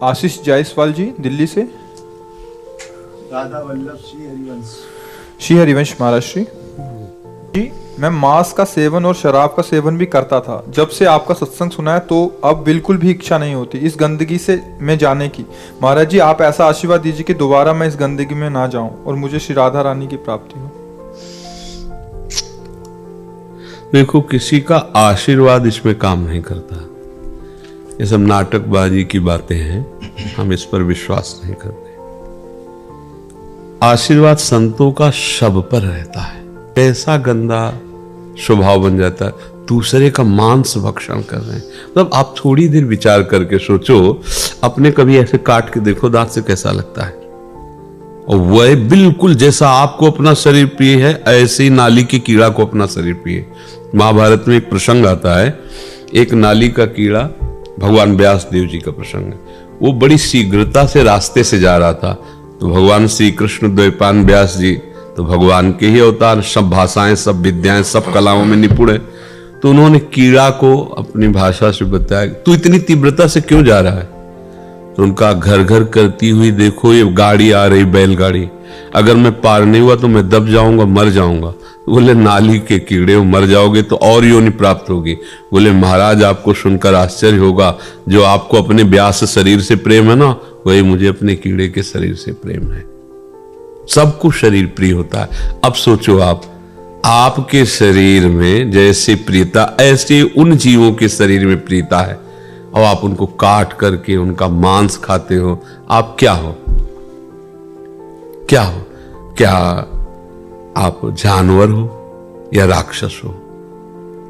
आशीष जायसवाल जी दिल्ली से। राधा वल्लभ श्री हरिवंश महाराष्ट्री जी, मैं मांस का सेवन और शराब का सेवन भी करता था। जब से आपका सत्संग सुना है तो अब बिल्कुल भी इच्छा नहीं होती इस गंदगी से मैं जाने की। महाराज जी, आप ऐसा आशीर्वाद दीजिए कि दोबारा मैं इस गंदगी में ना जाऊं और मुझे श्री राधा रानी की प्राप्ति हो। देखो, किसी का आशीर्वाद इसमें काम नहीं करता। ये सब नाटकबाजी की बातें हैं, हम इस पर विश्वास नहीं करते। आशीर्वाद संतों का शब पर रहता है। कैसा गंदा स्वभाव बन जाता है, दूसरे का मांस भक्षण कर रहे हैं। मतलब आप थोड़ी देर विचार करके सोचो, अपने कभी ऐसे काट के देखो दांत से कैसा लगता है। और वह बिल्कुल जैसा आपको अपना शरीर प्रिय है, ऐसे ही नाली के कीड़ा को अपना शरीर प्रिय। महाभारत में एक प्रसंग आता है, एक नाली का कीड़ा, भगवान व्यास देव जी का प्रसंग है। वो बड़ी शीघ्रता से रास्ते से जा रहा था, तो भगवान श्री कृष्ण द्वैपायन व्यास जी तो भगवान के ही अवतार, सब भाषाएं, सब विद्याएं, सब कलाओं में निपुण है। तो उन्होंने कीड़ा को अपनी भाषा से बताया, तू इतनी तीव्रता से क्यों जा रहा है? तो उनका घर घर करती हुई देखो ये गाड़ी आ रही, बैलगाड़ी, अगर मैं पार नहीं हुआ तो मैं दब जाऊंगा, मर जाऊंगा। बोले नाली के कीड़े, मर जाओगे तो और योनि प्राप्त होगी। बोले महाराज, आपको सुनकर आश्चर्य होगा, जो आपको अपने व्यास शरीर से प्रेम है ना, वही मुझे अपने कीड़े के शरीर से प्रेम है। सबको शरीर प्रिय होता है। अब सोचो, आपके शरीर में जैसे प्रियता, ऐसे उन जीवों के शरीर में प्रियता है, और आप उनको काट करके उनका मांस खाते हो। आप क्या हो? क्या हो? क्या आप जानवर हो या राक्षस हो?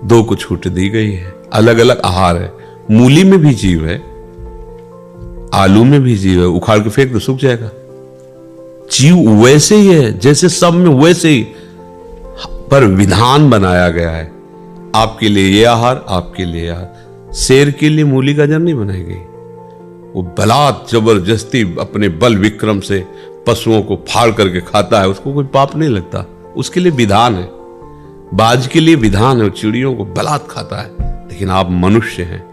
दो को छूट दी गई है, अलग अलग आहार है। मूली में भी जीव है, आलू में भी जीव है, उखाड़ के फेंक दो सूख जाएगा। जीव वैसे ही है जैसे सब में, वैसे ही, पर विधान बनाया गया है। आपके लिए ये आहार, आपके लिए आहार। शेर के लिए मूली गाजर नहीं बनाई गई। वो बलात् जबरदस्ती अपने बल विक्रम से पशुओं को फाड़ करके खाता है, उसको कोई पाप नहीं लगता, उसके लिए विधान है। बाज के लिए विधान है, चिड़ियों को बलात् खाता है। लेकिन आप मनुष्य हैं,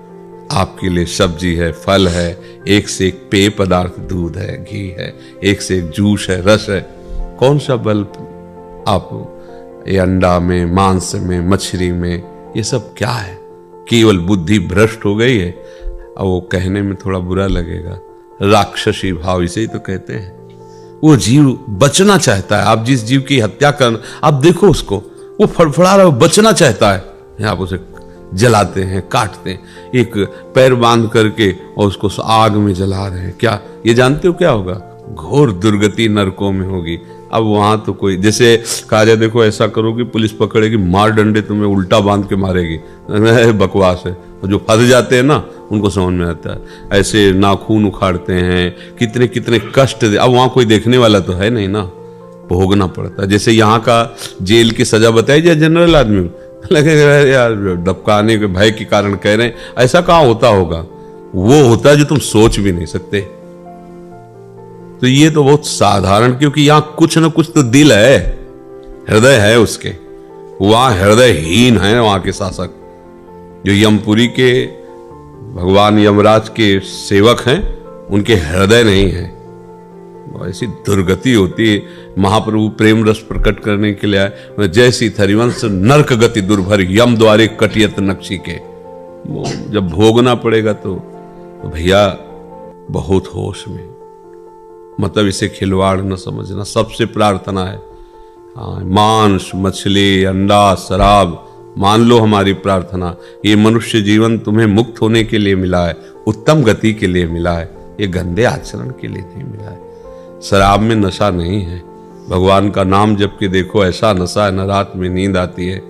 आपके लिए सब्जी है, फल है, एक से एक पेय पदार्थ, दूध है, घी है, एक से एक जूस है, रस है। कौन सा बल आप ये अंडा में, मांस में, मछली में, ये सब क्या है? केवल बुद्धि भ्रष्ट हो गई है। और वो कहने में थोड़ा बुरा लगेगा, राक्षसी भाव इसे ही तो कहते हैं। वो जीव बचना चाहता है। आप जिस जीव की हत्या करना, आप देखो उसको, वो फड़फड़ा रहा है, बचना चाहता है, आप उसे जलाते हैं, काटते हैं, एक पैर बांध करके और उसको आग में जला रहे हैं। क्या ये जानते हो क्या होगा? घोर दुर्गति नरकों में होगी। अब वहां तो कोई, जैसे कहा जाए, देखो ऐसा करोगे पुलिस पकड़ेगी, मार डंडे तुम्हें उल्टा बांध के मारेगी, बकवास है। जो फंस जाते हैं ना, उनको समझ में आता है। ऐसे नाखून उखाड़ते हैं, कितने कितने कष्ट। अब वहां कोई देखने वाला तो है नहीं ना, भोगना पड़ता है। जैसे यहाँ का जेल की सजा बताई जाए जनरल आदमी, लगेगा यार डबकाने के भय के कारण कह रहे हैं, ऐसा कहाँ होता होगा? वो होता है जो तुम सोच भी नहीं सकते। तो ये तो बहुत साधारण, क्योंकि यहां कुछ ना कुछ तो दिल है, हृदय है उसके। वहां हृदयहीन है वहां के शासक, जो यमपुरी के भगवान यमराज के सेवक हैं, उनके हृदय नहीं है। ऐसी दुर्गति होती है। महाप्रभु प्रेम रस प्रकट करने के लिए आए, जैसी थरिवंश नरक गति दुर्भर, यम द्वारे कटियत नक्शी के। वो जब भोगना पड़ेगा तो भैया बहुत होश में, मतलब इसे खिलवाड़ न समझना। सबसे प्रार्थना है, मांस, मछली, अंडा, शराब, मान लो हमारी प्रार्थना, ये मनुष्य जीवन तुम्हें मुक्त होने के लिए मिला है, उत्तम गति के लिए मिला है, ये गंदे आचरण के लिए नहीं मिला है। शराब में नशा नहीं है, भगवान का नाम जप के देखो, ऐसा नशा है, न रात में नींद आती है,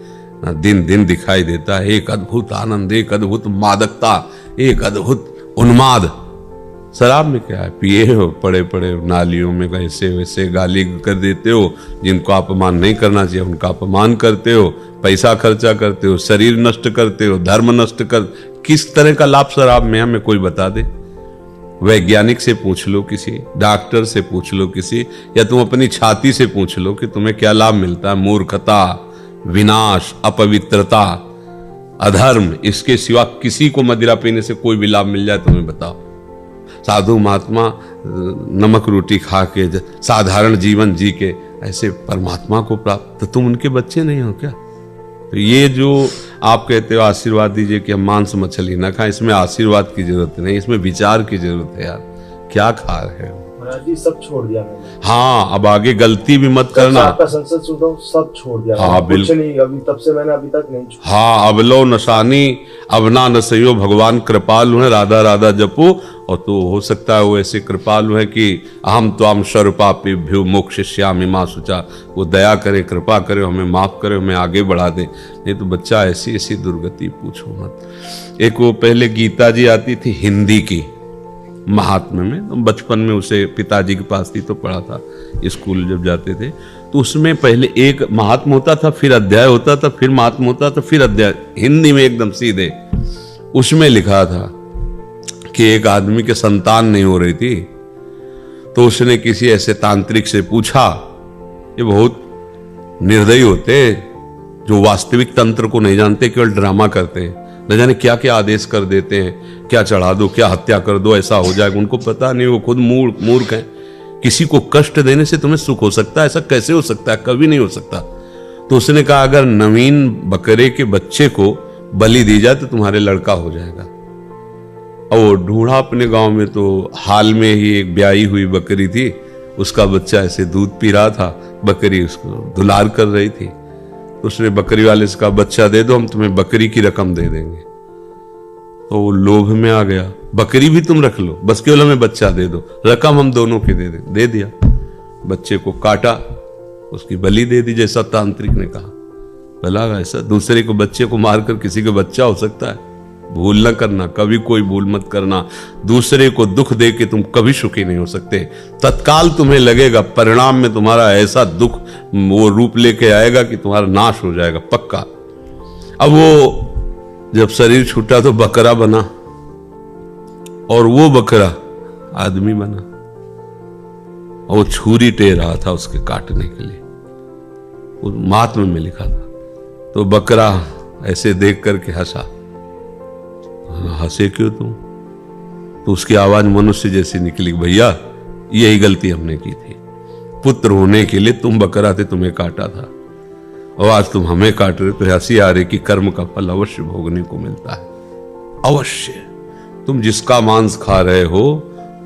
न दिन दिन दिखाई देता है। एक अद्भुत आनंद, एक अद्भुत मादकता, एक अद्भुत उन्माद। शराब में क्या है? पिए हो, पड़े पड़े नालियों में ऐसे वैसे गाली कर देते हो, जिनको अपमान नहीं करना चाहिए उनका अपमान करते हो, पैसा खर्चा करते हो, शरीर नष्ट करते हो, धर्म नष्ट कर। किस तरह का लाभ शराब में हमें कोई बता दे? वैज्ञानिक से पूछ लो, किसी डॉक्टर से पूछ लो, किसी, या तुम अपनी छाती से पूछ लो कि तुम्हें क्या लाभ मिलता है? मूर्खता, विनाश, अपवित्रता, अधर्म, इसके सिवा किसी को मदिरा पीने से कोई भी लाभ मिल जाए तुम्हें बताओ? साधु महात्मा नमक रोटी खा के साधारण जीवन जी के ऐसे परमात्मा को प्राप्त, तो तुम उनके बच्चे नहीं हो क्या? तो ये जो आप कहते हो आशीर्वाद दीजिए कि हम मांस मछली ना खाएं, इसमें आशीर्वाद की जरूरत नहीं, इसमें विचार की जरूरत है यार। क्या खा रहे हो? महाराज जी सब छोड़ दिया मैंने। हाँ, अब आगे गलती भी मत करना। आपका संसद सुनता हूँ, सब छोड़ दिया। हाँ, कुछ नहीं, अभी तब से मैंने अभी तक नहीं छोड़ा। हाँ, अब लो नशानी अब ना नसइयो, भगवान कृपालु है, राधा राधा जपो। और तो हो सकता है वो ऐसे कृपालु है कि अहम त्वाम सर्वपापेभ्यो मोक्षयिष्यामि मा शुचा, वो दया करे, कृपा करे, हमें माफ करे, हमें आगे बढ़ा दे। नहीं तो बच्चा ऐसी ऐसी दुर्गति पूछो मत। एक वो पहले गीता जी आती थी हिंदी की महात्म्य में, तो बचपन में उसे पिताजी के पास थी तो पढ़ा था, स्कूल जब जाते थे तो उसमें पहले एक महात्म होता था, फिर अध्याय होता था, फिर महात्म होता था, फिर अध्याय, हिंदी में एकदम सीधे। उसमें लिखा था कि एक आदमी के संतान नहीं हो रही थी, तो उसने किसी ऐसे तांत्रिक से पूछा, ये बहुत निर्दयी होते जो वास्तविक तंत्र को नहीं जानते, केवल ड्रामा करते हैं, न जाने क्या क्या आदेश कर देते हैं, क्या चढ़ा दो, क्या हत्या कर दो, ऐसा हो जाएगा, उनको पता नहीं, वो खुद मूर्ख हैं। किसी को कष्ट देने से तुम्हें सुख हो सकता है? ऐसा कैसे हो सकता है? कभी नहीं हो सकता। तो उसने कहा अगर नवीन बकरे के बच्चे को बलि दी जाए तो तुम्हारे लड़का हो जाएगा। और वो ढूंढा अपने गांव में, तो हाल में ही एक ब्याई हुई बकरी थी, उसका बच्चा ऐसे दूध पी रहा था, बकरी उसको दुलार कर रही थी, तो उसने बकरी वाले से कहा बच्चा दे दो, हम तुम्हें बकरी की रकम दे देंगे। तो वो लोभ में आ गया, बकरी भी तुम रख लो, बस केवल हमें बच्चा दे दो, रकम हम दोनों की दे दिया। बच्चे को काटा, उसकी बलि दे दी जैसा तांत्रिक ने कहा। भला ऐसा दूसरे को बच्चे को मारकर किसी का बच्चा हो सकता है? भूल न करना, कभी कोई भूल मत करना। दूसरे को दुख दे के तुम कभी सुखी नहीं हो सकते। तत्काल तुम्हें लगेगा, परिणाम में तुम्हारा ऐसा दुख वो रूप लेके आएगा कि तुम्हारा नाश हो जाएगा पक्का। अब वो जब शरीर छूटा तो बकरा बना, और वो बकरा आदमी बना, और वो छुरी टेर रहा था उसके काटने के लिए, उस महात्म्य में लिखा था। तो बकरा ऐसे देख करके हंसा। हंसे क्यों तुम? तो उसकी आवाज मनुष्य जैसी निकली, भैया यही गलती हमने की थी, पुत्र होने के लिए तुम बकरा थे, तुम्हें काटा था, और आज तुम हमें काट रहे, तो हंसी आ रही कि कर्म का फल अवश्य भोगने को मिलता है। अवश्य तुम जिसका मांस खा रहे हो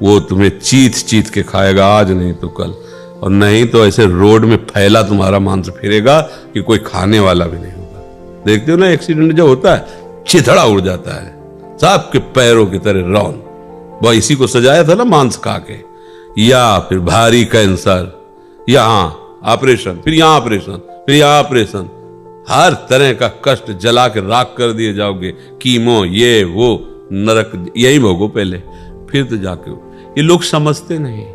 वो तुम्हें चीत चीत के खाएगा, आज नहीं तो कल, और नहीं तो ऐसे रोड में फैला तुम्हारा मांस फिरेगा कि कोई खाने वाला भी नहीं होगा। देखते हो ना एक्सीडेंट जो होता है, चिथड़ा उड़ जाता है सबके पैरों की तरह रौन, वह इसी को सजाया था ना मांस खा के। या फिर भारी कैंसर, यहां ऑपरेशन, फिर यहां ऑपरेशन, फिर यहां ऑपरेशन, हर तरह का कष्ट जला के राख कर दिए जाओगे। कीमो, ये वो, नरक यही भोगो पहले, फिर तो जाके। ये लोग समझते नहीं।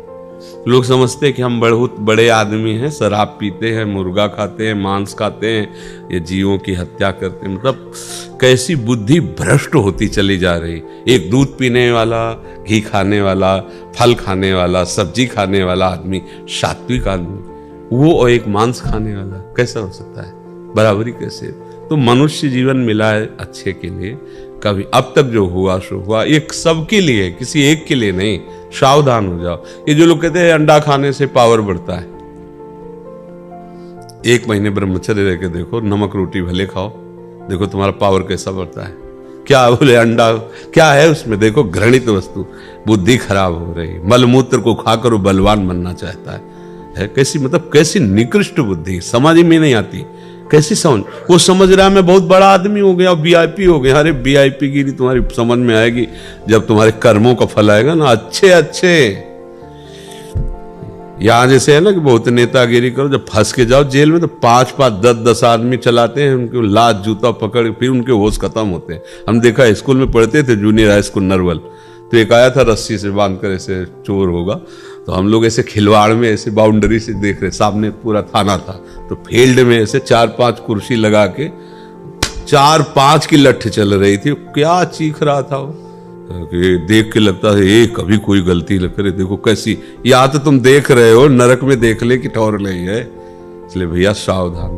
लोग समझते हैं कि हम बहुत बड़े आदमी हैं, शराब पीते हैं, मुर्गा खाते हैं, मांस खाते हैं, ये जीवों की हत्या करते हैं। मतलब कैसी बुद्धि भ्रष्ट होती चली जा रही। एक दूध पीने वाला, घी खाने वाला, फल खाने वाला, सब्जी खाने वाला आदमी, सात्विक आदमी, वो और एक मांस खाने वाला, कैसा हो सकता है? बराबरी कैसे? तो मनुष्य जीवन मिला है अच्छे के लिए, कभी अब तक जो हुआ सो हुआ, एक सबके लिए, किसी एक के लिए नहीं। सावधान हो जाओ। ये जो लोग कहते हैं अंडा खाने से पावर बढ़ता है, 1 महीने ब्रह्मचर्य रह के देखो, नमक रोटी भले खाओ, देखो तुम्हारा पावर कैसा बढ़ता है। क्या बोले अंडा क्या है उसमें? देखो घृणित वस्तु, बुद्धि खराब हो रही। मलमूत्र को खाकर वो बलवान बनना चाहता है कैसी, मतलब कैसी निकृष्ट बुद्धि, समझ में नहीं आती। कैसी समझ? वो समझ रहा है मैं बहुत बड़ा आदमी हो गया, वीआईपी हो गया। अरे वीआईपी गिरी तुम्हारी समझ में आएगी जब तुम्हारे कर्मों का फल आएगा ना। अच्छे यहां जैसे है ना कि बहुत नेतागिरी करो, जब फंस के जाओ जेल में तो 5-5, 10-10 आदमी चलाते हैं, उनके लात जूता पकड़, फिर उनके होश खत्म होते हैं। हम देखा स्कूल में पढ़ते थे, जूनियर हाई स्कूल नरवल, तो एक आया था रस्सी से बांध कर, ऐसे चोर होगा, तो हम लोग ऐसे खिलवाड़ में ऐसे बाउंड्री से देख रहे, सामने पूरा थाना था, तो फील्ड में ऐसे 4-5 कुर्सी लगा के 4-5 की लठ चल रही थी। क्या चीख रहा था वो, कि देख के लगता है ये कभी कोई गलती न करे। देखो कैसी, या तो तुम देख रहे हो नरक में देख ले कि ठौर ले है। इसलिए भैया सावधान।